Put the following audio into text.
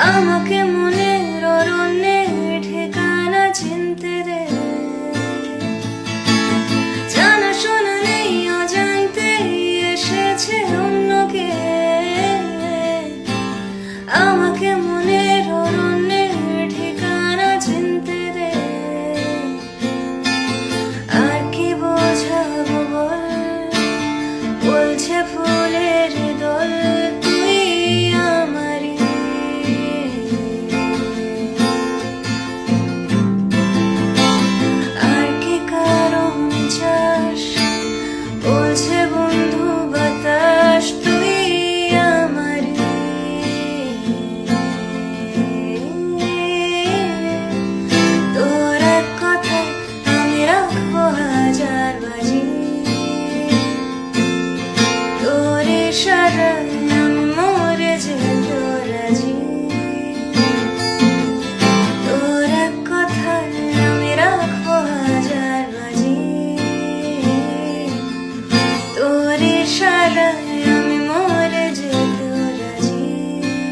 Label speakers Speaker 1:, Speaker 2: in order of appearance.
Speaker 1: আমাকে মনের অরণ্যে ঠিকানা চিনতে দে। জানা শোনা নেই অজান্তে এসেছে অন্য কে। আমাকে মনের অরণ্যে ঠিকানা চিনতে দে। আর কি বোঝাবো বল, বলছে ফুলের দল তুই আমারই। আর কি কারণ চাস, বলছে বন্ধু বাতাস তুই আমারই। তোর এক কথায় আমি রাখবো হাজার বাজি। তোর ইশারায় আমি মরে যেতে রাজি। তোর এক কথায় আমি রাখবো হাজার বাজি। তোর ইশারায়